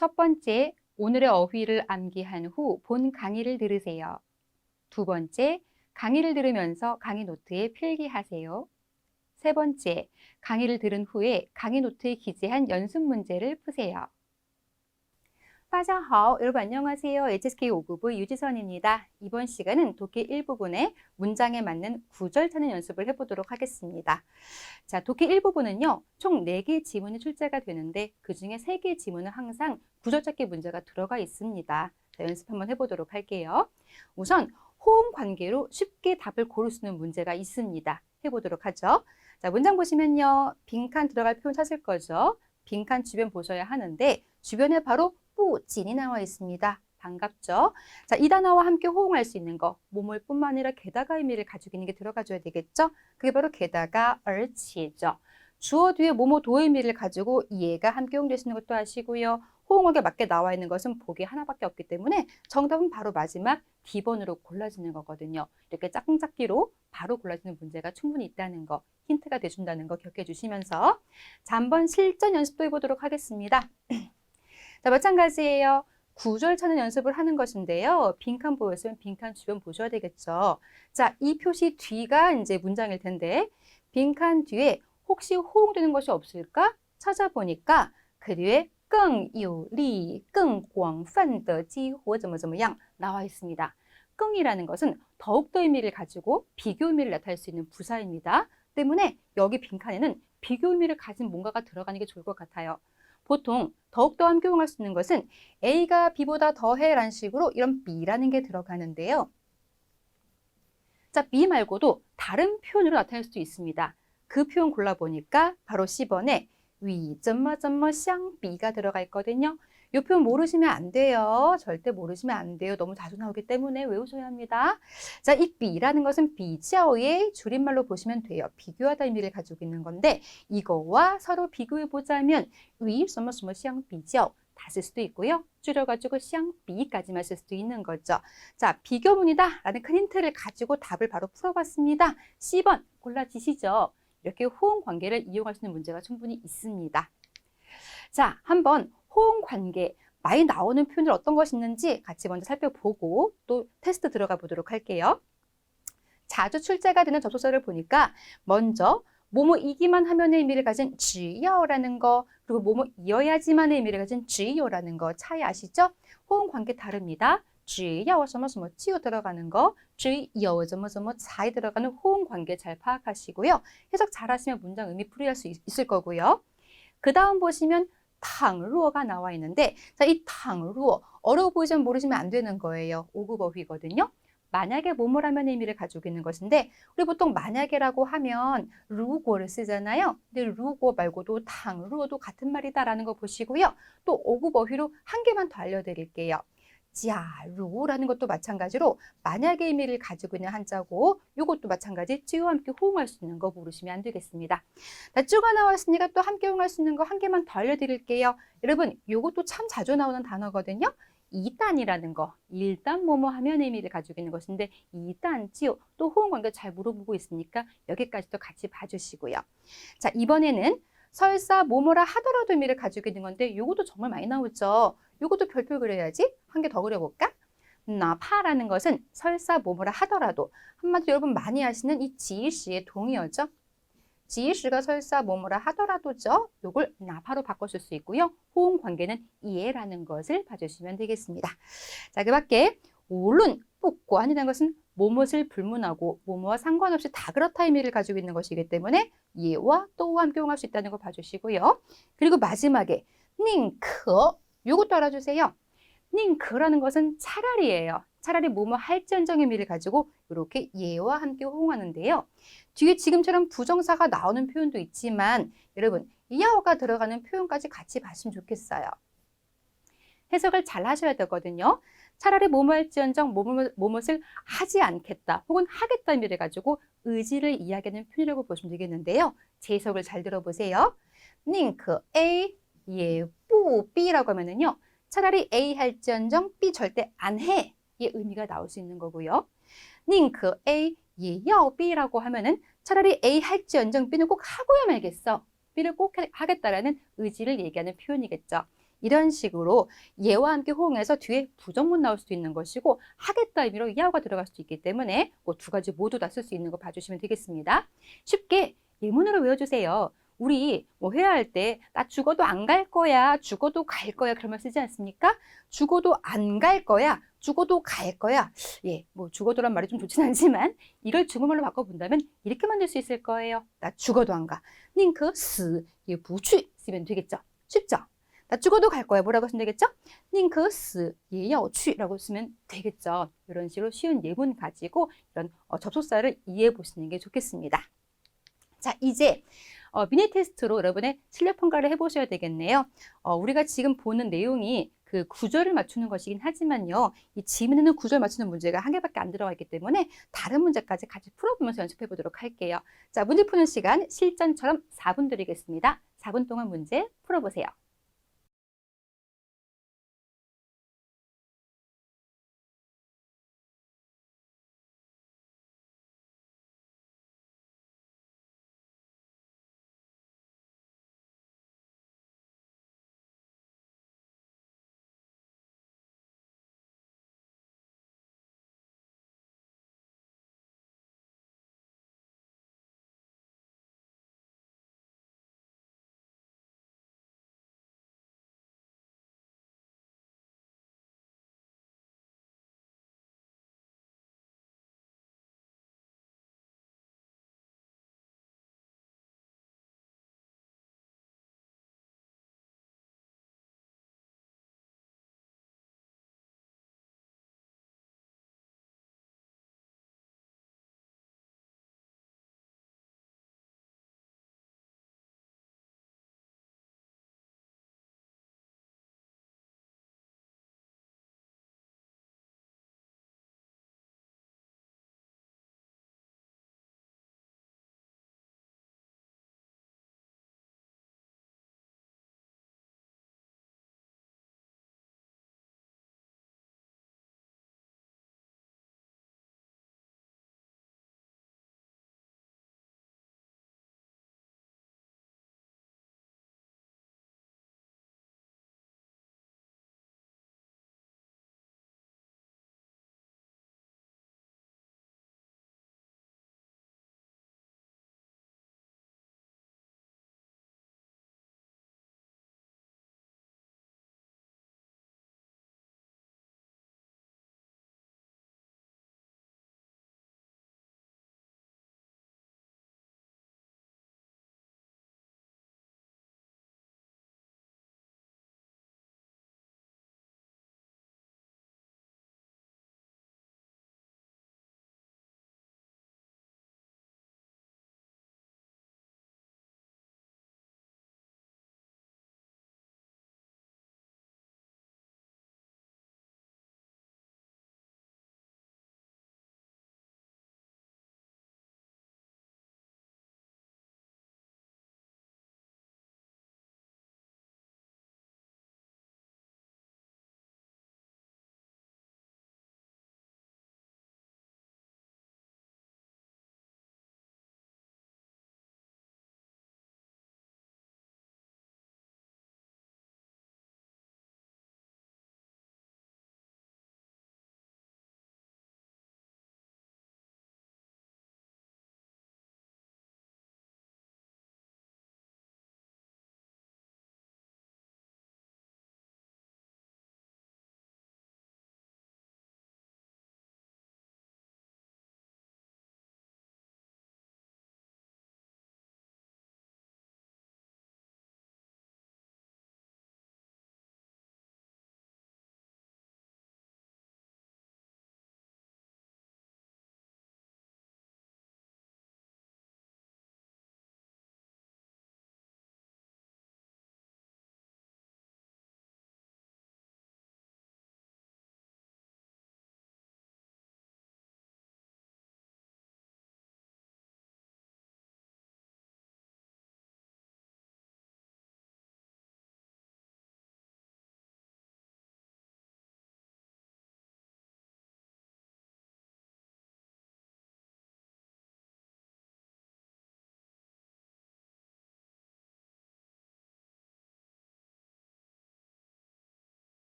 첫 번째, 오늘의 어휘를 암기한 후 본 강의를 들으세요. 두 번째, 강의를 들으면서 강의 노트에 필기하세요. 세 번째, 강의를 들은 후에 강의 노트에 기재한 연습 문제를 푸세요. 大家好, 여러분 안녕하세요. HSK 5급의 유지선입니다. 이번 시간은 독해 1부분의 문장에 맞는 구절 찾는 연습을 해보도록 하겠습니다. 자, 독해 1부분은요, 총 4개의 지문이 출제가 되는데 그 중에 3개의 지문은 항상 구절 찾기 문제가 들어가 있습니다. 자, 연습 한번 해보도록 할게요. 우선 호응 관계로 쉽게 답을 고를 수 있는 문제가 있습니다. 해보도록 하죠. 자, 문장 보시면요, 빈칸 들어갈 표현 찾을 거죠. 빈칸 주변 보셔야 하는데 주변에 바로 뿌진이 나와 있습니다. 반갑죠? 자, 이 단어와 함께 호응할 수 있는 거, 뭐뭐일 뿐만 아니라 게다가 의미를 가지고 있는 게 들어가줘야 되겠죠? 그게 바로 게다가 얼치죠. 주어 뒤에 뭐뭐 도 의미를 가지고 얘가 함께 호응될 수 있는 것도 아시고요. 호응어에 맞게 나와 있는 것은 보기 하나밖에 없기 때문에 정답은 바로 마지막 D번으로 골라지는 거거든요. 이렇게 짝짝기로 바로 골라지는 문제가 충분히 있다는 거, 힌트가 돼준다는 거 기억해 주시면서 자, 한번 실전 연습도 해보도록 하겠습니다. 자, 마찬가지예요. 구절 찾는 연습을 하는 것인데요. 빈칸 보였으면 빈칸 주변 보셔야 되겠죠. 자, 이 표시 뒤가 이제 문장일 텐데 빈칸 뒤에 혹시 호응되는 것이 없을까? 찾아보니까 그 뒤에 更有利,更广泛的激活怎么怎么样 나와 있습니다. 更이라는 것은 더욱더 의미를 가지고 비교 의미를 나타낼 수 있는 부사입니다. 때문에 여기 빈칸에는 비교 의미를 가진 뭔가가 들어가는 게 좋을 것 같아요. 보통 더욱더 함께 호응할 수 있는 것은 A가 B보다 더해 라는 식으로 이런 B라는 게 들어가는데요. 자, B 말고도 다른 표현으로 나타낼 수도 있습니다. 그 표현 골라보니까 바로 C번에 위, 점么점么相 B가 들어가 있거든요. 이 표현 모르시면 안 돼요. 절대 모르시면 안 돼요. 너무 자주 나오기 때문에 외우셔야 합니다. 자, 이 B라는 것은 비지어의 줄임말로 보시면 돼요. 비교하다 의미를 가지고 있는 건데 이거와 서로 비교해 보자면 위, 什么什么相 비지어 다 쓸 수도 있고요. 줄여가지고 쌍 비까지만 쓸 수도 있는 거죠. 자, 비교문이다 라는 큰 힌트를 가지고 답을 바로 풀어봤습니다. C번 골라지시죠? 이렇게 호응 관계를 이용할 수 있는 문제가 충분히 있습니다. 자, 한번 호응 관계 많이 나오는 표현들 어떤 것이 있는지 같이 먼저 살펴보고 또 테스트 들어가 보도록 할게요. 자주 출제가 되는 접속사를 보니까 먼저 뭐뭐이기만 하면의 의미를 가진 只要라는 거, 그리고 뭐뭐이어야지만의 의미를 가진 只有라는 거 차이 아시죠? 호응 관계 다릅니다. 只要什么什么 들어가는 거, 只有什么什么 들어가는 호응 관계 잘 파악하시고요. 해석 잘하시면 문장 의미 풀이할 수 있을 거고요. 그 다음 보시면 탕루어가 나와 있는데 자, 이 탕루어 어려워 보이시면 모르시면 안 되는 거예요. 5급 어휘거든요. 만약에 뭐뭐라면 의미를 가지고 있는 것인데 우리 보통 만약에라고 하면 루고를 쓰잖아요. 근데 루고 말고도 탕루어도 같은 말이다라는 거 보시고요. 또 5급 어휘로 한 개만 더 알려드릴게요. 자루라는 것도 마찬가지로 만약의 의미를 가지고 있는 한자고 이것도 마찬가지 찌와 함께 호응할 수 있는 거 모르시면 안 되겠습니다. 자, 쭈가 나왔으니까 또 함께 호응할 수 있는 거 한 개만 더 알려드릴게요. 여러분 이것도 참 자주 나오는 단어거든요. 이단이라는 거, 일단 뭐뭐 하면 의미를 가지고 있는 것인데 이단, 찌요 또 호응 관계 잘 물어보고 있으니까 여기까지도 같이 봐주시고요. 자, 이번에는 설사 뭐뭐라 하더라도 의미를 가지고 있는 건데 이것도 정말 많이 나오죠. 이것도 별표 그려야지. 한 개 더 그려볼까? 나파라는 것은 설사 뭐뭐라 하더라도 한마디로 여러분 많이 아시는 이 지시의 동의어죠. 지시가 설사 뭐뭐라 하더라도죠. 요걸 나파로 바꿔줄 수 있고요. 호응 관계는 이해라는 것을 봐주시면 되겠습니다. 자, 그 밖에 물론 복관이라는 것은 뭐뭇을 불문하고 뭐뭐와 상관없이 다 그렇다 의미를 가지고 있는 것이기 때문에 예와 또와 함께 호응할 수 있다는 거 봐주시고요. 그리고 마지막에 닝크 요것도 알아주세요. 닝크라는 것은 차라리예요. 차라리 뭐뭐 할지언정 의미를 가지고 이렇게 예와 함께 호응하는데요. 뒤에 지금처럼 부정사가 나오는 표현도 있지만 여러분 이하어가 들어가는 표현까지 같이 봤으면 좋겠어요. 해석을 잘 하셔야 되거든요. 차라리 뭐뭐 할지언정 뭐뭇을 하지 않겠다 혹은 하겠다 의미를 가지고 의지를 이야기하는 표현이라고 보시면 되겠는데요. 제 해석을 잘 들어보세요. 닝크 A 예 뿌 B라고 하면은요. 차라리 A 할지언정 B 절대 안 해. 의 의미가 나올 수 있는 거고요. 닝크 A 예야오 B라고 하면은 차라리 A 할지언정 B는 꼭 하고야 말겠어. B를 꼭 하겠다라는 의지를 얘기하는 표현이겠죠. 이런 식으로 예와 함께 호응해서 뒤에 부정문 나올 수도 있는 것이고 하겠다 의미로 야오가 들어갈 수도 있기 때문에 그 두 가지 모두 다 쓸 수 있는 거 봐주시면 되겠습니다. 쉽게 예문으로 외워주세요. 우리 뭐 회화할 때 나 죽어도 안 갈 거야, 죽어도 갈 거야 그러면 쓰지 않습니까? 죽어도 안 갈 거야, 죽어도 갈 거야. 예, 뭐 죽어도란 말이 좀 좋진 않지만 이걸 중국말로 바꿔본다면 이렇게 만들 수 있을 거예요. 나 죽어도 안 가. 宁可死也不去 쓰면 되겠죠. 쉽죠? 나 죽어도 갈 거야. 뭐라고 쓰면 되겠죠? 宁可死也要去 라고 쓰면 되겠죠. 이런 식으로 쉬운 예문 가지고 이런 접속사를 이해해 보시는 게 좋겠습니다. 자, 이제 미니 테스트로 여러분의 실력 평가를 해보셔야 되겠네요. 우리가 지금 보는 내용이 그 구절을 맞추는 것이긴 하지만요. 이 지문에는 구절 맞추는 문제가 한 개밖에 안 들어가 있기 때문에 다른 문제까지 같이 풀어보면서 연습해 보도록 할게요. 자, 문제 푸는 시간 실전처럼 4분 드리겠습니다. 4분 동안 문제 풀어보세요.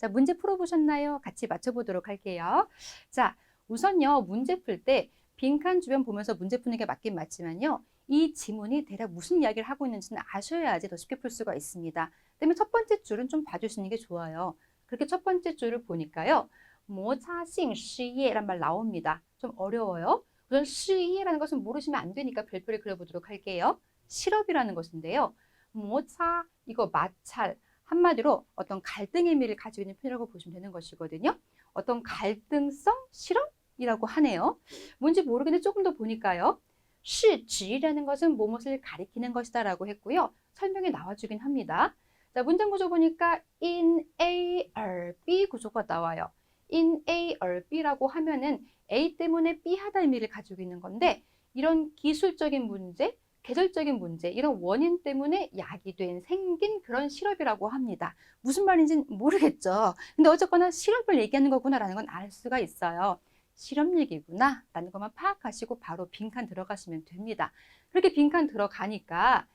자, 문제 풀어보셨나요? 같이 맞춰보도록 할게요. 자, 우선요, 문제 풀 때 빈칸 주변 보면서 문제 푸는 게 맞긴 맞지만요. 이 지문이 대략 무슨 이야기를 하고 있는지는 아셔야지 더 쉽게 풀 수가 있습니다. 그다음에 첫 번째 줄은 좀 봐주시는 게 좋아요. 그렇게 첫 번째 줄을 보니까요. 모차싱 시예란 말 나옵니다. 좀 어려워요. 우선 시예라는 것은 모르시면 안 되니까 별표를 그려보도록 할게요. 시럽이라는 것인데요. 모차, 이거 마찰, 한마디로 어떤 갈등의 의미를 가지고 있는 표현이라고 보시면 되는 것이거든요. 어떤 갈등성 실험이라고 하네요. 뭔지 모르겠는데 조금 더 보니까요. 시지라는 것은 무엇을 가리키는 것이다 라고 했고요. 설명에 나와주긴 합니다. 자, 문장 구조 보니까 in A, or B 구조가 나와요. in A, or B라고 하면은 A 때문에 B 하다 의미를 가지고 있는 건데 이런 기술적인 문제, 계절적인 문제, 이런 원인 때문에 야기된 생긴 그런 시럽이라고 합니다. 무슨 말인지는 모르겠죠. 근데 어쨌거나 시럽을 얘기하는 거구나라는 건 알 수가 있어요. 실험 얘기구나 라는 것만 파악하시고 바로 빈칸 들어가시면 됩니다. 그렇게 빈칸 들어가니까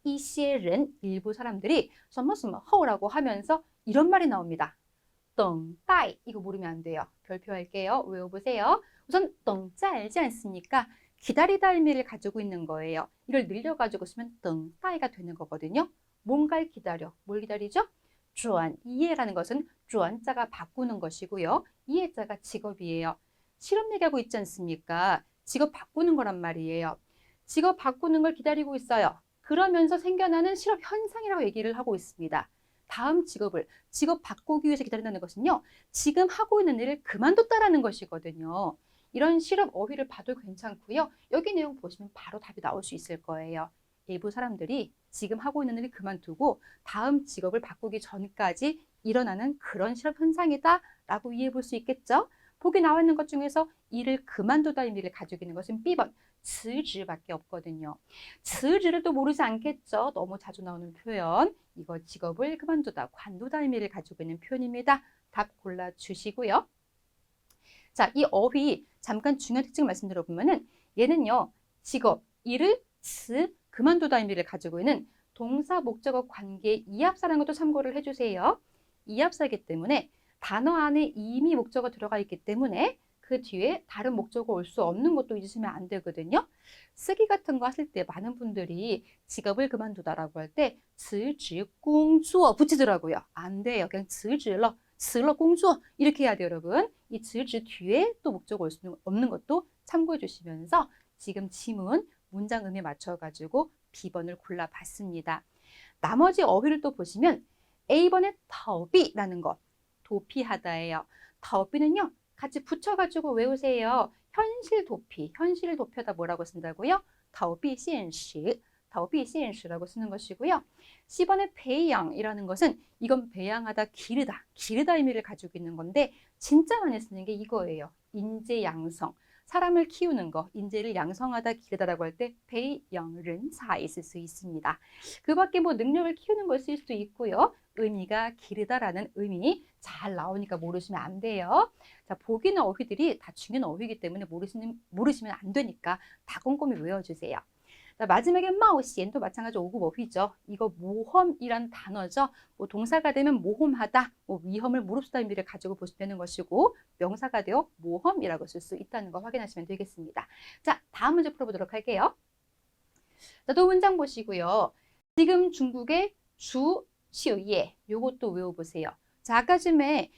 이시에른 일부 사람들이 서머서머허라고 하면서 이런 말이 나옵니다. 덩따이 이거 모르면 안 돼요. 별표할게요. 외워보세요. 우선 덩짜 알지 않습니까? 기다리다 의미를 가지고 있는 거예요. 이걸 늘려가지고 쓰면 덩따이가 되는 거거든요. 뭔가를 기다려. 뭘 기다리죠? 주안, 이해라는 것은 주안자가 바꾸는 것이고요. 이해자가 직업이에요. 실험 얘기하고 있지 않습니까? 직업 바꾸는 거란 말이에요. 직업 바꾸는 걸 기다리고 있어요. 그러면서 생겨나는 실업 현상이라고 얘기를 하고 있습니다. 다음 직업 바꾸기 위해서 기다린다는 것은요. 지금 하고 있는 일을 그만뒀다라는 것이거든요. 이런 실업 어휘를 봐도 괜찮고요. 여기 내용 보시면 바로 답이 나올 수 있을 거예요. 일부 사람들이 지금 하고 있는 일을 그만두고 다음 직업을 바꾸기 전까지 일어나는 그런 실업 현상이다라고 이해해 볼 수 있겠죠? 보기 나와 있는 것 중에서 일을 그만두다 의미를 가지고 있는 것은 B번, 辞职밖에 없거든요. 辞职를 또 모르지 않겠죠? 너무 자주 나오는 표현. 이거 직업을 그만두다, 관두다 의미를 가지고 있는 표현입니다. 답 골라주시고요. 자, 이 어휘 잠깐 중요한 특징을 말씀드려보면은 얘는요. 직업, 일을 그만두다 의미를 가지고 있는 동사, 목적어, 관계, 이합사라는 것도 참고를 해주세요. 이합사이기 때문에 단어 안에 이미 목적어 들어가 있기 때문에 그 뒤에 다른 목적어 올 수 없는 것도 잊으시면 안 되거든요. 쓰기 같은 거 하실 때 많은 분들이 직업을 그만두다라고 할 때 辞职工作 붙이더라고요. 안 돼요. 그냥 辞职了, 辞了工作 이렇게 해야 돼요, 여러분. 이 辞职 뒤에 또 목적어 올 수 없는 것도 참고해 주시면서 지금 지문, 문장 음에 맞춰가지고 B번을 골라봤습니다. 나머지 어휘를 또 보시면 A번에 더비라는 것, 도피하다예요. 더비는요, 같이 붙여가지고 외우세요. 현실 도피, 현실을 도피하다 뭐라고 쓴다고요? 逃避现实, 逃避现实라고 쓰는 것이고요. C번의 배양이라는 것은 이건 배양하다, 기르다, 기르다 의미를 가지고 있는 건데 진짜 많이 쓰는 게 이거예요. 인재 양성. 사람을 키우는 거, 인재를 양성하다, 기르다라고 할 때 배양른사 있을 수 있습니다. 그 밖에 뭐 능력을 키우는 걸 쓸 수도 있고요. 의미가 기르다라는 의미 잘 나오니까 모르시면 안 돼요. 자, 보기나 어휘들이 다 중요한 어휘이기 때문에 모르시면 안 되니까 다 꼼꼼히 외워주세요. 자, 마지막에 마오시엔도 마찬가지로 5급 어휘죠. 이거 모험이란 단어죠. 뭐 동사가 되면 모험하다, 뭐 위험을 무릅쓰다 의미를 가지고 보시면 되는 것이고 명사가 되어 모험이라고 쓸 수 있다는 거 확인하시면 되겠습니다. 자, 다음 문제 풀어보도록 할게요. 자, 또 문장 보시고요. 지금 중국의 주 취업예 요것도 외워보세요. 자, 아까 전에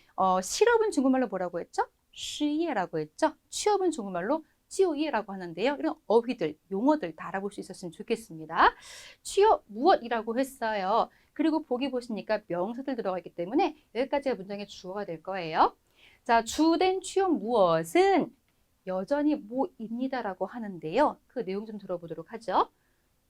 실업은 중국말로 뭐라고 했죠? 쉬예라고 했죠? 취업은 중국말로 지오이라고 하는데요. 이런 어휘들, 용어들 다 알아볼 수 있었으면 좋겠습니다. 취업 무엇이라고 했어요. 그리고 보기 보시니까 명사들 들어가 있기 때문에 여기까지가 문장의 주어가 될 거예요. 자, 주된 취업 무엇은 여전히 뭐입니다라고 하는데요. 그 내용 좀 들어보도록 하죠.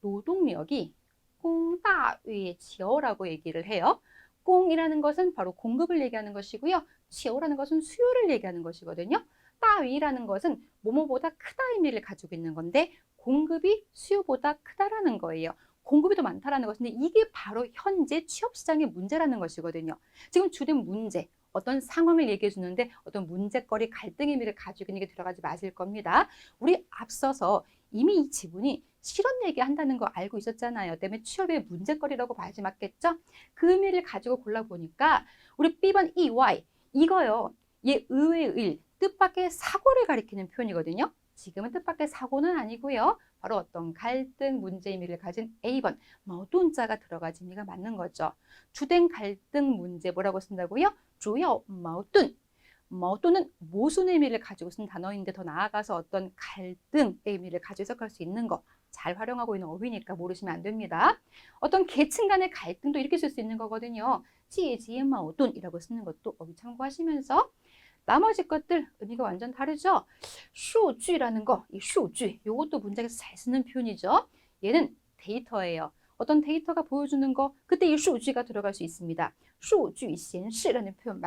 노동력이 공다위치어라고 얘기를 해요. 공이라는 것은 바로 공급을 얘기하는 것이고요. 치어라는 것은 수요를 얘기하는 것이거든요. 따위라는 것은 뭐뭐보다 크다 의미를 가지고 있는 건데 공급이 수요보다 크다라는 거예요. 공급이 더 많다라는 것인데 이게 바로 현재 취업시장의 문제라는 것이거든요. 지금 주된 문제, 어떤 상황을 얘기해 주는데 어떤 문제거리, 갈등의 의미를 가지고 있는 게 들어가지 마실 겁니다. 우리 앞서서 이미 이 지문이 실험 얘기한다는 거 알고 있었잖아요. 때문에 취업의 문제거리라고 봐야지 맞겠죠? 그 의미를 가지고 골라보니까 우리 B번 EY 이거요. 얘 의외의 일, 뜻밖의 사고를 가리키는 표현이거든요. 지금은 뜻밖의 사고는 아니고요. 바로 어떤 갈등, 문제 의미를 가진 A번矛盾자가 들어가지 의미가 맞는 거죠. 주된 갈등 문제 뭐라고 쓴다고요? 主要矛盾. 矛盾은 모순의 의미를 가지고 쓴 단어인데 더 나아가서 어떤 갈등의 의미를 가지고 해석할 수 있는 거 잘 활용하고 있는 어휘니까 모르시면 안 됩니다. 어떤 계층 간의 갈등도 이렇게 쓸 수 있는 거거든요. 阶级矛盾이라고 쓰는 것도 어휘 참고하시면서 나머지 것들 의미가 완전 다르죠. 数据라는 거, 이 数据 요것도 문장에서 잘 쓰는 표현이죠. 얘는 데이터예요. 어떤 데이터가 보여주는 거 그때 이 数据가 들어갈 수 있습니다. 数据显示라는 표현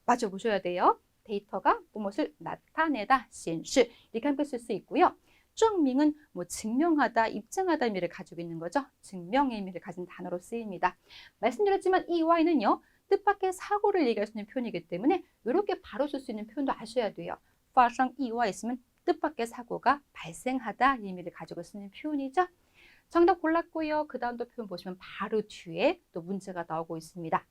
맞춰보셔야 돼요. 데이터가 무엇을 나타내다, 显示 이렇게 함께 쓸 수 있고요. 证明은 뭐 증명하다, 입증하다 의미를 가지고 있는 거죠. 증명의 의미를 가진 단어로 쓰입니다. 말씀드렸지만 EY는요. 뜻밖의 사고를 얘기할 수 있는 표현이기 때문에 이렇게 바로 쓸 수 있는 표현도 아셔야 돼요. 发生意外 있으면 뜻밖의 사고가 발생하다 이 의미를 가지고 쓰는 표현이죠. 정답 골랐고요. 그 다음 또 표현 보시면 바로 뒤에 또 문제가 나오고 있습니다.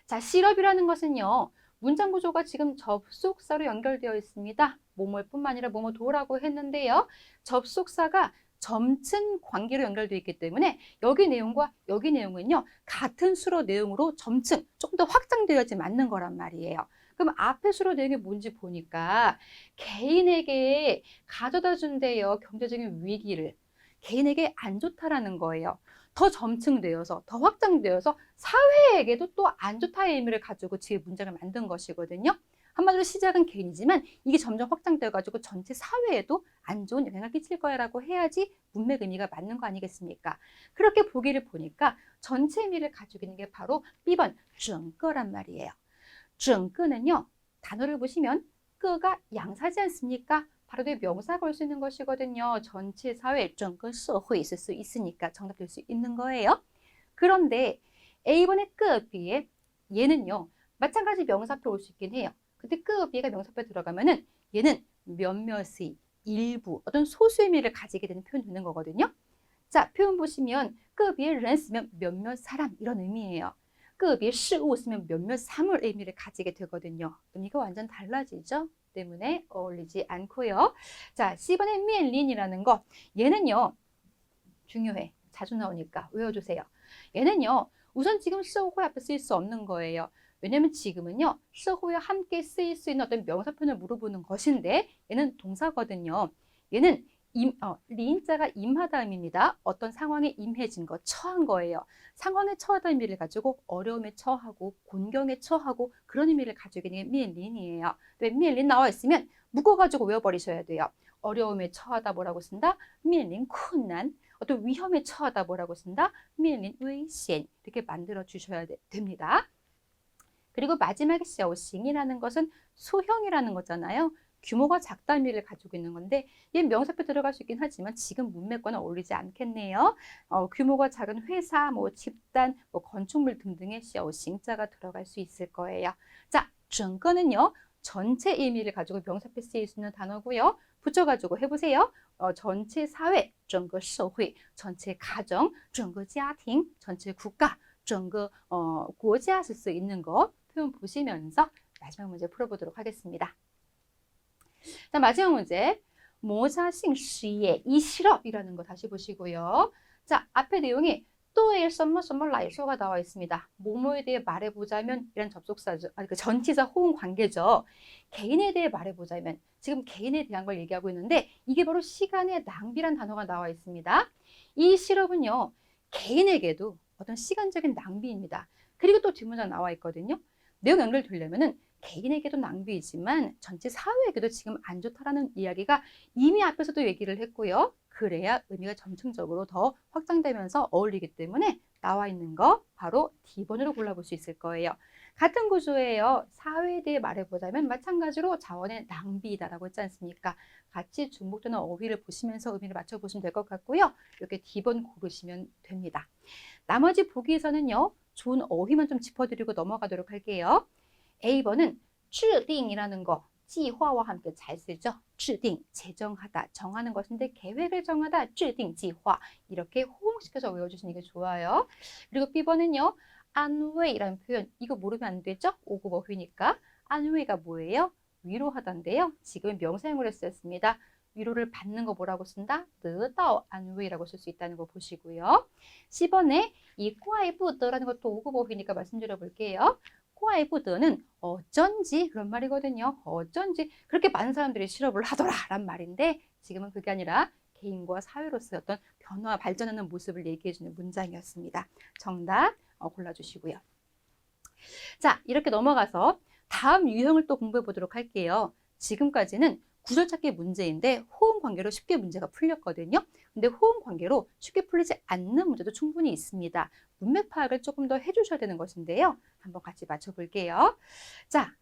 자, 실업이라는 것은요. 문장 구조가 지금 접속사로 연결되어 있습니다. 뭐뭐뿐만 아니라 뭐뭐도라고 했는데요. 접속사가 점층 관계로 연결되어 있기 때문에 여기 내용과 여기 내용은요. 같은 수로 내용으로 점층, 조금 더 확장되어야지 맞는 거란 말이에요. 그럼 앞에 수로 내용이 뭔지 보니까 개인에게 가져다 준대요. 경제적인 위기를. 개인에게 안 좋다라는 거예요. 더 점층되어서 더 확장되어서 사회에게도 또 안 좋다의 의미를 가지고 뒤에 문장을 만든 것이거든요. 한마디로 시작은 개인이지만 이게 점점 확장되어 가지고 전체 사회에도 안 좋은 영향을 끼칠 거야라고 해야지 문맥 의미가 맞는 거 아니겠습니까? 그렇게 보기를 보니까 전체 의미를 가지고 있는 게 바로 B번 整个란 말이에요. 整个는요. 단어를 보시면 끄가 양사지 않습니까? 바로 뒤에 명사 걸 수 있는 것이거든요. 전체 사회, 整个社会 있을 수 있으니까 정답 될 수 있는 거예요. 그런데 A번의 끄비에 얘는요. 마찬가지 명사표 올 수 있긴 해요. 근데 끄비가 명사표에 들어가면은 얘는 몇몇의 일부 어떤 소수 의미를 가지게 되는 표현이 되는 거거든요. 자, 표현 보시면 끄비에 ren 쓰면 몇몇 사람 이런 의미예요. 끄비에事物 쓰면 몇몇 사물 의미를 가지게 되거든요. 의미가 완전 달라지죠. 때문에 어울리지 않고요. 자, C번의 미엘린이라는 거 얘는요. 중요해. 자주 나오니까 외워주세요. 얘는요. 우선 지금 社会 앞에 쓰일 수 없는 거예요. 왜냐면 지금은요. 社会와 함께 쓰일 수 있는 어떤 명사표현을 물어보는 것인데 얘는 동사거든요. 얘는 리인자가 임하다 의미입니다. 어떤 상황에 임해진 거, 처한 거예요. 상황에 처하다 의미를 가지고 어려움에 처하고 곤경에 처하고 그런 의미를 가지고 있는 게 미엘린이에요. 왜 미엘린 나와 있으면 묶어가지고 외워버리셔야 돼요. 어려움에 처하다 뭐라고 쓴다? 미엘린困难. 어떤 위험에 처하다 뭐라고 쓴다? 미엘린 危险. 이렇게 만들어 주셔야 됩니다. 그리고 마지막에 샤오싱이라는 것은 소형이라는 거잖아요. 규모가 작다 의미를 가지고 있는 건데 얘 명사표 들어갈 수 있긴 하지만 지금 문맥과는 어울리지 않겠네요. 규모가 작은 회사, 뭐 집단, 뭐 건축물 등등의 샤오싱자가 들어갈 수 있을 거예요. 자, 整个는요. 전체 의미를 가지고 명사표 쓰일 수 있는 단어고요. 붙여가지고 해보세요. 전체 사회, 整个社会, 전체 가정, 整个家庭, 전체 국가, 整个国家 쓸 수 있는 거 표현 보시면서 마지막 문제 풀어보도록 하겠습니다. 자, 마지막 문제. 모자싱 시에 이 실업이라는 거 다시 보시고요. 자, 앞에 내용이 또의 썸머 라이쇼가 나와 있습니다. 뭐뭐에 대해 말해보자면 이런 접속사죠. 그 전치사 호응 관계죠. 개인에 대해 말해보자면 지금 개인에 대한 걸 얘기하고 있는데 이게 바로 시간의 낭비란 단어가 나와 있습니다. 이 실업은요. 개인에게도 어떤 시간적인 낭비입니다. 그리고 또 뒷문장 나와 있거든요. 내용 연결되려면은 개인에게도 낭비이지만 전체 사회에게도 지금 안 좋다라는 이야기가 이미 앞에서도 얘기를 했고요. 그래야 의미가 점층적으로 더 확장되면서 어울리기 때문에 나와 있는 거 바로 D번으로 골라볼 수 있을 거예요. 같은 구조예요. 사회에 대해 말해보자면 마찬가지로 자원의 낭비다라고 했지 않습니까? 같이 중복되는 어휘를 보시면서 의미를 맞춰보시면 될 것 같고요. 이렇게 D번 고르시면 됩니다. 나머지 보기에서는요. 좋은 어휘만 좀 짚어드리고 넘어가도록 할게요. A번은 制定이라는 거, 计划와 함께 잘 쓰죠. 制定, 제정하다, 정하는 것인데 계획을 정하다, 制定计划. 이렇게 호응시켜서 외워주시는 게 좋아요. 그리고 B번은요. 안慰라는 표현, 이거 모르면 안 되죠? 5급 어휘니까. 안慰가 뭐예요? 위로하다인데요. 지금 명사형으로 쓰였습니다. 위로를 받는 거 뭐라고 쓴다? 得到 안慰라고 쓸 수 있다는 거 보시고요. 10번에 이怪不得라는 것도 5급 어휘니까 말씀드려 볼게요. 怪不得는 어쩐지 그런 말이거든요. 어쩐지 그렇게 많은 사람들이 실업을 하더라 란 말인데 지금은 그게 아니라 개인과 사회로서의 어떤 변화, 발전하는 모습을 얘기해주는 문장이었습니다. 정답 골라주시고요. 자, 이렇게 넘어가서 다음 유형을 또 공부해 보도록 할게요. 지금까지는 구절 찾기 문제인데 호응 관계로 쉽게 문제가 풀렸거든요. 근데 호응 관계로 쉽게 풀리지 않는 문제도 충분히 있습니다. 문맥 파악을 조금 더 해주셔야 되는 것인데요. 한번 같이 맞춰볼게요. 자,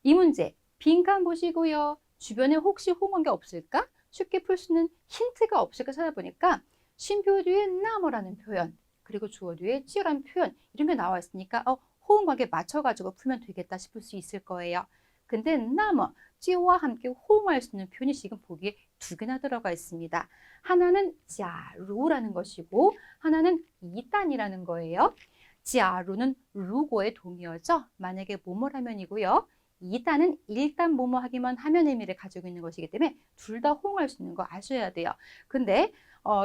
이 문제 빈칸 보시고요. 주변에 혹시 호응 관계 없을까? 쉽게 풀 수 있는 힌트가 없을까 찾아보니까 쉼표 뒤에 나머라는 표현, 그리고 주어 뒤에 찌라는 표현 이런 게 나와 있으니까 호응 관계 맞춰가지고 풀면 되겠다 싶을 수 있을 거예요. 근데 나머, 찌와 함께 호응할 수 있는 표현이 지금 보기에 두 개나 들어가 있습니다. 하나는 자루라는 것이고 하나는 이단이라는 거예요. 자루는 루고의 동의어죠. 만약에 뭐뭐라면이고요. 이단은 일단 뭐뭐 하기만 하면 의미를 가지고 있는 것이기 때문에 둘 다 호응할 수 있는 거 아셔야 돼요. 근데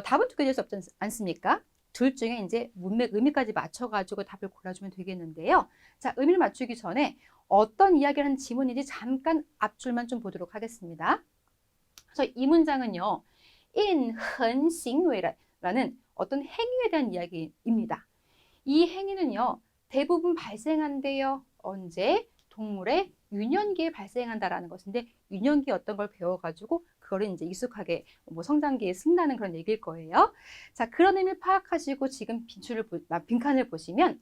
답은 두 개 될 수 없지 않습니까? 둘 중에 이제 문맥 의미까지 맞춰가지고 답을 골라주면 되겠는데요. 자, 의미를 맞추기 전에 어떤 이야기를 하는 지문인지 잠깐 앞줄만 좀 보도록 하겠습니다. 그래서 이 문장은요. 인헌行为라는 어떤 행위에 대한 이야기입니다. 이 행위는요. 대부분 발생한대요. 언제? 동물의 유년기에 발생한다라는 것인데 유년기 어떤 걸 배워가지고 그거를 이제 익숙하게 뭐 성장기에 쓴다는 그런 얘기일 거예요. 자, 그런 의미를 파악하시고 지금 빈칸을 보시면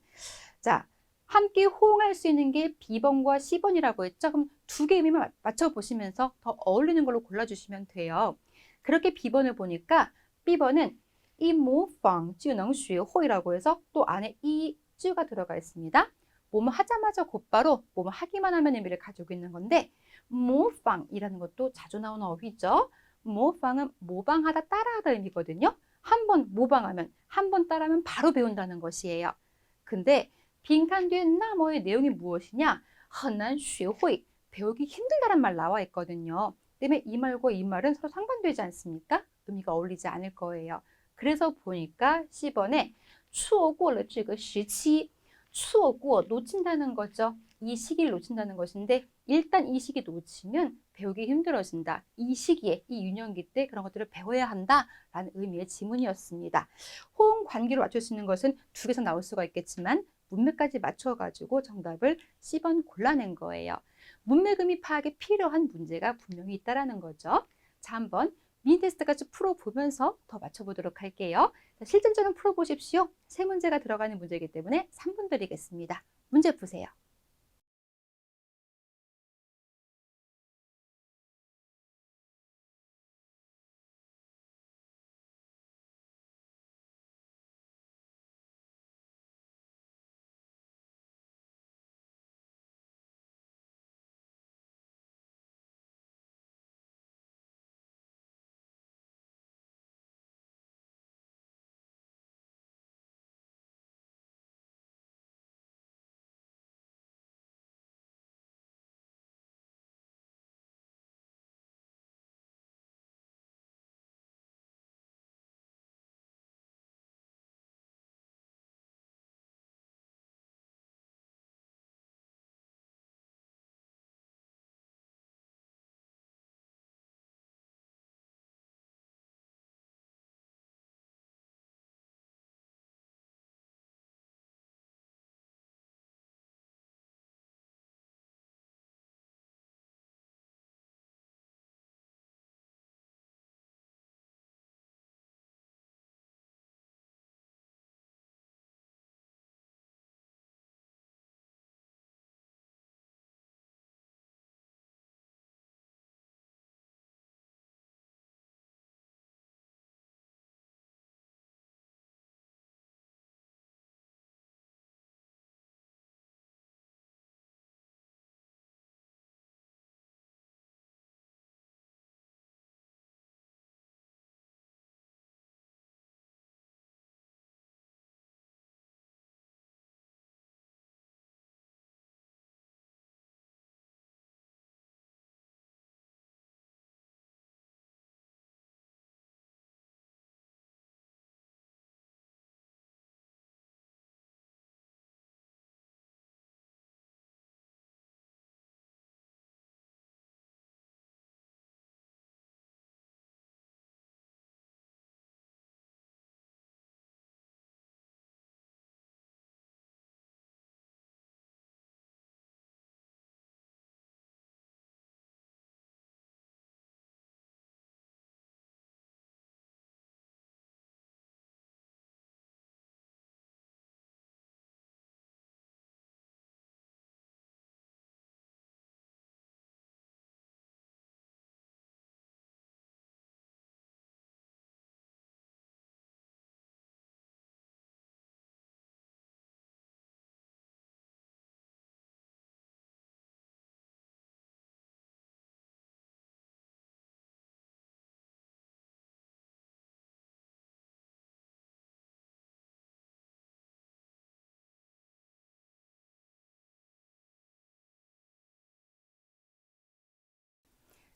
자, 함께 호응할 수 있는 게 B번과 C번이라고 했죠. 그럼 두 개 의미만 맞춰보시면서 더 어울리는 걸로 골라주시면 돼요. 그렇게 B번을 보니까 B번은 이 모방 就能学会라고 해서 또 안에 이 쯔가 들어가 있습니다. 뭐뭐 하자마자 곧바로 뭐뭐 하기만 하면 의미를 가지고 있는 건데 모방이라는 것도 자주 나오는 어휘죠. 모방은 모방하다 따라하다 의미거든요. 한 번 모방하면 한 번 따라하면 바로 배운다는 것이에요. 근데 빈칸 뒤에 나머의 내용이 무엇이냐? 很难学会 배우기 힘들다란 말 나와 있거든요. 때문에 이 말과 이 말은 서로 상반되지 않습니까? 의미가 어울리지 않을 거예요. 그래서 보니까 C번에 错过了这个时期 추억고 놓친다는 거죠. 이 시기를 놓친다는 것인데 일단 이 시기 놓치면 배우기 힘들어진다. 이 시기에 이 유년기 때 그런 것들을 배워야 한다라는 의미의 지문이었습니다. 호응 관계로 맞출 수 있는 것은 두 개서 나올 수가 있겠지만 문맥까지 맞춰가지고 정답을 C번 골라낸 거예요. 문맥 의미 파악에 필요한 문제가 분명히 있다라는 거죠. 자, 한번 미니 테스트 같이 풀어보면서 더 맞춰보도록 할게요. 자, 실전처럼 풀어보십시오. 세 문제가 들어가는 문제이기 때문에 3분 드리겠습니다. 문제 푸세요.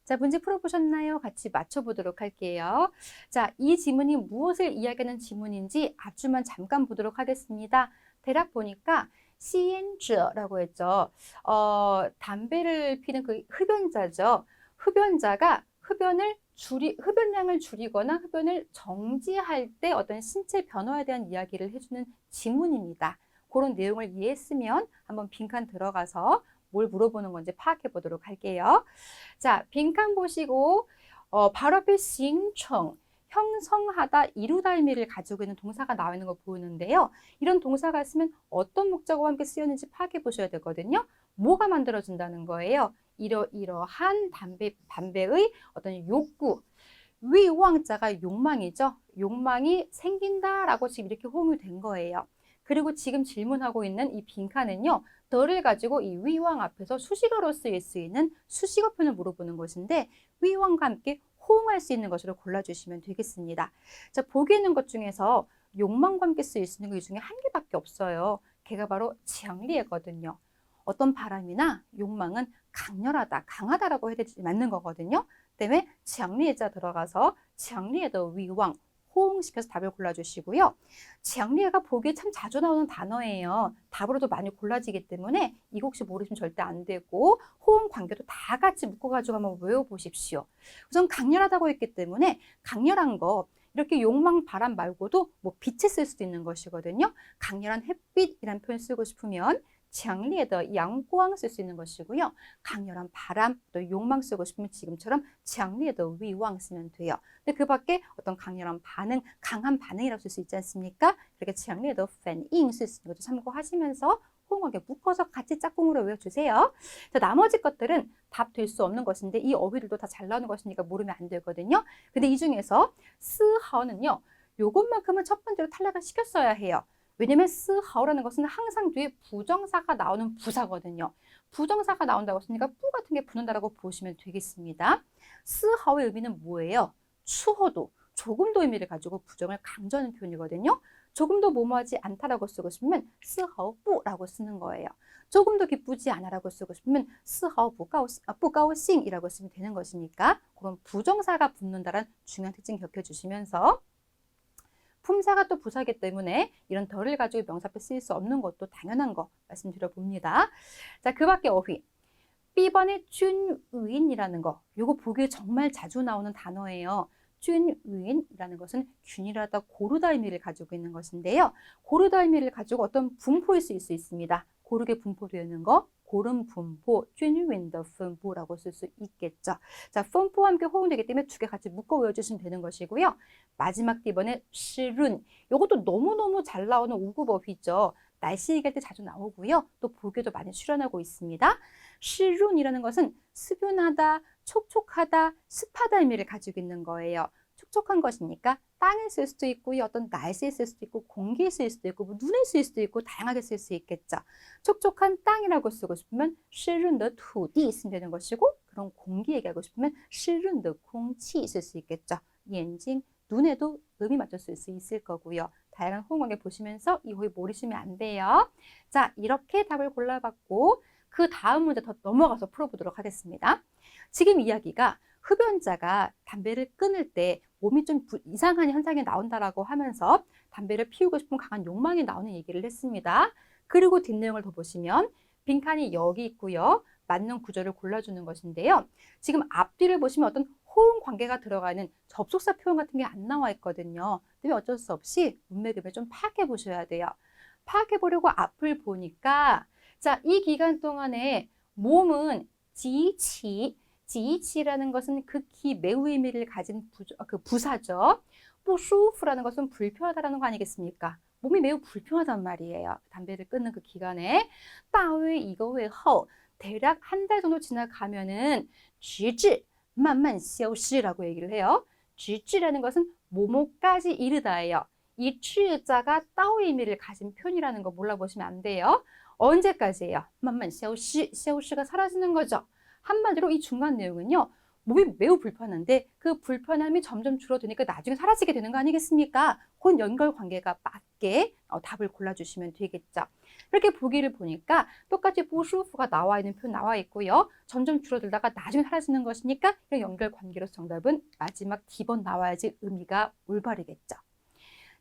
자, 문제 풀어보셨나요? 같이 맞춰보도록 할게요. 자, 이 지문이 무엇을 이야기하는 지문인지 앞줄만 잠깐 보도록 하겠습니다. 대략 보니까 시엔즈라고 했죠. 담배를 피는 그 흡연자죠. 흡연자가 흡연량을 줄이거나 흡연을 정지할 때 어떤 신체 변화에 대한 이야기를 해주는 지문입니다. 그런 내용을 이해했으면 한번 빈칸 들어가서 뭘 물어보는 건지 파악해 보도록 할게요. 자, 빈칸 보시고 바로 앞에 싱청, 형성하다, 이루다 의미를 가지고 있는 동사가 나와 있는 거 보이는데요. 이런 동사가 있으면 어떤 목적어와 함께 쓰였는지 파악해 보셔야 되거든요. 뭐가 만들어진다는 거예요? 이러한 담배의 어떤 욕구, 위왕자가 욕망이죠. 욕망이 생긴다라고 지금 이렇게 호응이 된 거예요. 그리고 지금 질문하고 있는 이 빈칸은요. 더를 가지고 이 위왕 앞에서 수식어로 쓰일 수 있는 수식어 표현을 물어보는 것인데 위왕과 함께 호응할 수 있는 것으로 골라주시면 되겠습니다. 자, 보기 있는 것 중에서 욕망과 함께 쓰일 수 있는 것 중에 한 개밖에 없어요. 걔가 바로 지향리에거든요. 어떤 바람이나 욕망은 강렬하다, 강하다라고 해야 되지 맞는 거거든요. 때문에 지향리에자 들어가서 지향리에더 위왕 호응시켜서 답을 골라주시고요. 지향리에가 보기에 참 자주 나오는 단어예요. 답으로도 많이 골라지기 때문에 이거 혹시 모르시면 절대 안 되고 호응 관계도 다 같이 묶어가지고 한번 외워보십시오. 우선 강렬하다고 했기 때문에 강렬한 거 이렇게 욕망, 바람 말고도 뭐 빛에 쓸 수도 있는 것이거든요. 강렬한 햇빛이라는 표현 쓰고 싶으면 지향리에더 양광 쓸 수 있는 것이고요. 강렬한 바람, 또 욕망 쓰고 싶으면 지금처럼 지향리에더 위왕 쓰면 돼요. 근데 그 밖에 어떤 강렬한 반응, 강한 반응이라고 쓸 수 있지 않습니까? 이렇게 지향리에더 팬잉 쓸 수 있는 것도 참고하시면서 호응하게 묶어서 같이 짝꿍으로 외워주세요. 자, 나머지 것들은 답 될 수 없는 것인데 이 어휘들도 다 잘 나오는 것이니까 모르면 안 되거든요. 근데 이 중에서 스하오는요. 요것만큼은 첫 번째로 탈락을 시켰어야 해요. 왜냐면 스하오라는 것은 항상 뒤에 부정사가 나오는 부사거든요. 부정사가 나온다고 했으니까 뿌 같은 게 붙는다라고 보시면 되겠습니다. 스하오의 의미는 뭐예요? 추호도, 조금도 의미를 가지고 부정을 강조하는 표현이거든요. 조금도 뭐뭐하지 않다라고 쓰고 싶으면 스하오뿌라고 쓰는 거예요. 조금도 기쁘지 않아라고 쓰고 싶으면 스하오뿌가오싱이라고 쓰면 되는 것이니까 그런 부정사가 붙는다는 중요한 특징 기억해 주시면서 품사가 또 부사이기 때문에 이런 덜을 가지고 명사 앞에 쓰일 수 없는 것도 당연한 거 말씀드려 봅니다. 자, 그 밖에 어휘. B번에 균의인이라는 거. 요거 보기에 정말 자주 나오는 단어예요. 균의인이라는 것은 균일하다, 고르다 의미를 가지고 있는 것인데요. 고르다 의미를 가지고 어떤 분포일 수 있습니다. 고르게 분포되는 거. 고른 분포, 균윈더 분포라고 쓸 수 있겠죠. 자, 분포와 함께 호응되기 때문에 두 개 같이 묶어 외워주시면 되는 것이고요. 마지막 D번에 시룬. 이것도 너무너무 잘 나오는 우구법이죠. 날씨 얘기할 때 자주 나오고요. 또 보기에도 많이 출연하고 있습니다. 시룬이라는 것은 습윤하다, 촉촉하다, 습하다 의미를 가지고 있는 거예요. 촉촉한 것이니까 땅에 쓸 수도 있고요. 어떤 날씨에 쓸 수도 있고 공기에 쓸 수도 있고 뭐 눈에 쓸 수도 있고 다양하게 쓸 수 있겠죠. 촉촉한 땅이라고 쓰고 싶으면湿润的土地 쓰면 되는 것이고 그런 공기 얘기하고 싶으면 湿润的空气 쓸 수 있겠죠.眼睛, 눈에도 의미 맞출 수 있을 거고요. 다양한 호응관계 보시면서 이 호의 모르시면 안 돼요. 자, 이렇게 답을 골라봤고 그 다음 문제 더 넘어가서 풀어보도록 하겠습니다. 지금 이야기가 흡연자가 담배를 끊을 때 몸이 좀 이상한 현상이 나온다라고 하면서 담배를 피우고 싶은 강한 욕망이 나오는 얘기를 했습니다. 그리고 뒷내용을 더 보시면 빈칸이 여기 있고요. 맞는 구절을 골라주는 것인데요. 지금 앞뒤를 보시면 어떤 호응 관계가 들어가는 접속사 표현 같은 게 안 나와 있거든요. 때문에 어쩔 수 없이 문맥을 좀 파악해 보셔야 돼요. 파악해 보려고 앞을 보니까 자, 이 기간 동안에 몸은 지치라는 것은 극히 매우 의미를 가진 부사죠. 뿌슈프라는 것은 불편하다는 거 아니겠습니까? 몸이 매우 불편하단 말이에요. 담배를 끊는 그 기간에 따위 이거의 허 대략 한 달 정도 지나가면은 쥐질 만만消失라고 얘기를 해요. 쥐질이라는 것은 뭐뭐까지 이르다예요. 이 취자가 따위 의미를 가진 표현이라는 거 몰라보시면 안 돼요. 언제까지예요? 만만 消失가 사라지는 거죠. 한마디로 이 중간 내용은요. 몸이 매우 불편한데 그 불편함이 점점 줄어드니까 나중에 사라지게 되는 거 아니겠습니까? 그런 연결관계가 맞게 답을 골라주시면 되겠죠. 이렇게 보기를 보니까 똑같이 不舒服가 나와 있는 표현 나와 있고요. 점점 줄어들다가 나중에 사라지는 것이니까 이 연결관계로서 정답은 마지막 D번 나와야지 의미가 올바르겠죠.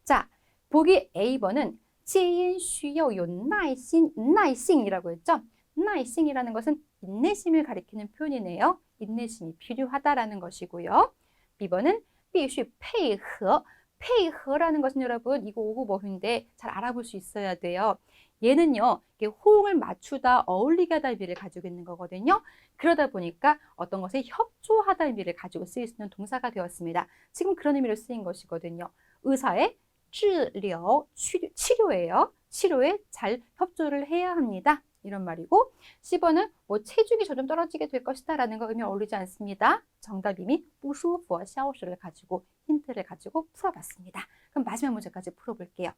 자, 보기 A번은 戒烟需要有耐心, 耐性이라고 했죠. 耐性이라는 것은 인내심을 가리키는 표현이네요. 인내심이 필요하다라는 것이고요. B번은 必须配合, 配合라는 것은 여러분 이거 5급 어휘인데 잘 알아볼 수 있어야 돼요. 얘는요, 호응을 맞추다, 어울리게 하다 의미를 가지고 있는 거거든요. 그러다 보니까 어떤 것에 협조하다 의미를 가지고 쓰일 수 있는 동사가 되었습니다. 지금 그런 의미로 쓰인 것이거든요. 의사의 治疗, 치료예요. 치료에 잘 협조를 해야 합니다. 이런 말이고, 10번은 뭐 체중이 점점 떨어지게 될 것이다 라는 거 의미 어울리지 않습니다. 정답 이미 不舒服, 消失를 가지고 힌트를 가지고 풀어봤습니다. 그럼 마지막 문제까지 풀어볼게요.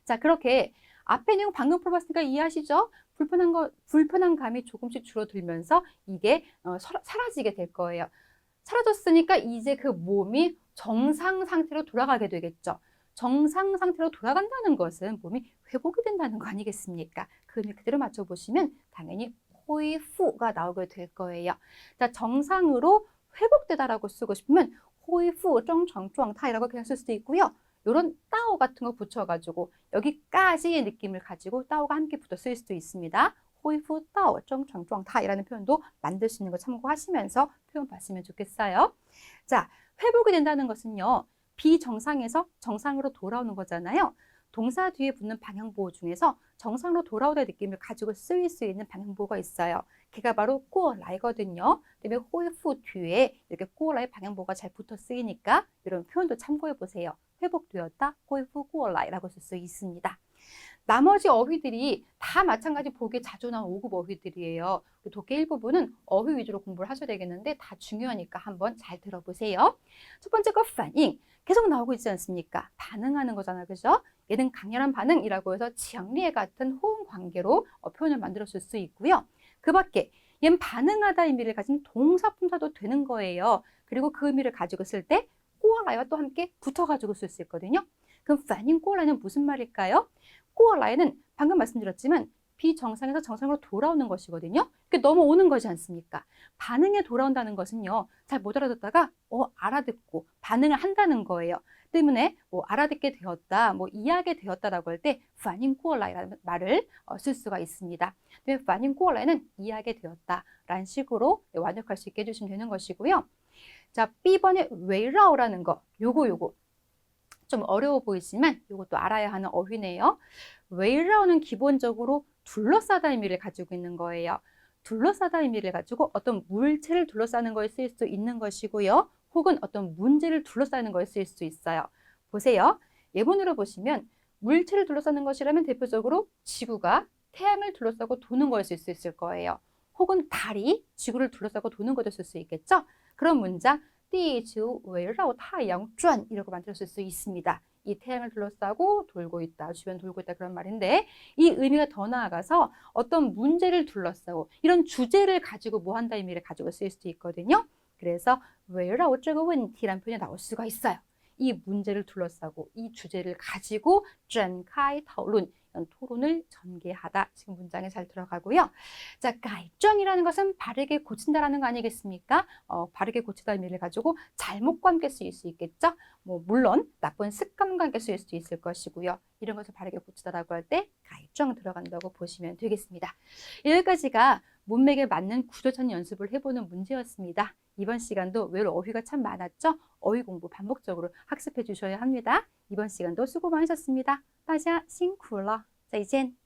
자, 그렇게 앞에 내용 방금 풀어봤으니까 이해하시죠? 불편한 감이 조금씩 줄어들면서 이게 사라지게 될 거예요. 사라졌으니까 이제 그 몸이 정상 상태로 돌아가게 되겠죠. 정상 상태로 돌아간다는 것은 몸이 회복이 된다는 거 아니겠습니까? 그 의미 그대로 맞춰보시면 당연히 恢复가 나오게 될 거예요. 자, 정상으로 회복되다라고 쓰고 싶으면 恢复正常状态라고 그냥 쓸 수도 있고요. 이런 따오 같은 거 붙여가지고 여기까지의 느낌을 가지고 따오가 함께 붙어 쓸 수도 있습니다. 恢复到正常状态이라는 표현도 만들 수 있는 거 참고하시면서 표현 봤으면 좋겠어요. 자, 회복이 된다는 것은요. 비정상에서 정상으로 돌아오는 거잖아요. 동사 뒤에 붙는 방향보호 중에서 정상으로 돌아오다 느낌을 가지고 쓰일 수 있는 방향보호가 있어요. 그게 바로 过来거든요. 그다음에 恢复 뒤에 이렇게 过来 방향보호가 잘 붙어 쓰이니까 이런 표현도 참고해 보세요. 회복되었다, 恢复过来라고 쓸 수 있습니다. 나머지 어휘들이 다 마찬가지 보기에 자주 나온 5급 어휘들이에요. 독해 일부분은 어휘 위주로 공부를 하셔야 되겠는데 다 중요하니까 한번 잘 들어보세요. 첫 번째 거 반응. 계속 나오고 있지 않습니까? 반응하는 거잖아요. 그죠? 얘는 강렬한 반응이라고 해서 지향리에 같은 호응 관계로 표현을 만들었을 수 있고요. 그 밖에 얘는 반응하다 의미를 가진 동사 품사도 되는 거예요. 그리고 그 의미를 가지고 쓸 때 꼬아라이와 또 함께 붙어가지고 쓸 수 있거든요. 그럼 반응 꼬아라이는 무슨 말일까요? 过来는 방금 말씀드렸지만 비정상에서 정상으로 돌아오는 것이거든요. 넘어오는 것이 않습니까? 반응에 돌아온다는 것은요. 잘 못 알아듣다가 알아듣고 반응을 한다는 거예요. 때문에 알아듣게 되었다, 이해하게 되었다라고 할 때 反应过来라는 말을 쓸 수가 있습니다. 反应过来는 이해하게 되었다라는 식으로 완역할 수 있게 해주시면 되는 것이고요. 자, B번에 围绕라는 거, 요거 좀 어려워 보이지만 이것도 알아야 하는 어휘네요. 围绕는 기본적으로 둘러싸다 의미를 가지고 있는 거예요. 둘러싸다 의미를 가지고 어떤 물체를 둘러싸는 거에 쓰일 수 있는 것이고요. 혹은 어떤 문제를 둘러싸는 거에 쓰일 수 있어요. 보세요. 예문으로 보시면 물체를 둘러싸는 것이라면 대표적으로 지구가 태양을 둘러싸고 도는 거에 쓸 수 있을 거예요. 혹은 달이 지구를 둘러싸고 도는 것에 쓸 수 있겠죠. 그런 문장 地球围绕太阳转 이라고 만들었을 수 있습니다. 이 태양을 둘러싸고 돌고 있다, 주변 돌고 있다 그런 말인데 이 의미가 더 나아가서 어떤 문제를 둘러싸고 이런 주제를 가지고 뭐 한다 의미를 가지고 쓰일 수도 있거든요. 그래서 围绕这个问题라는 표현이 나올 수가 있어요. 이 문제를 둘러싸고 이 주제를 가지고 展开讨论 토론을 전개하다. 지금 문장에 잘 들어가고요. 자,改正이라는 것은 바르게 고친다라는 거 아니겠습니까? 바르게 고치다 의미를 가지고 잘못과 함께 쓰일 수 있겠죠? 물론 나쁜 습관과 함께 쓰일 수 있을 것이고요. 이런 것을 바르게 고치다라고 할 때改正 들어간다고 보시면 되겠습니다. 여기까지가 문맥에 맞는 구조 찾는 연습을 해보는 문제였습니다. 이번 시간도 외로 어휘가 참 많았죠? 어휘 공부 반복적으로 학습해 주셔야 합니다. 이번 시간도 수고 많으셨습니다. 大家辛苦了，再见。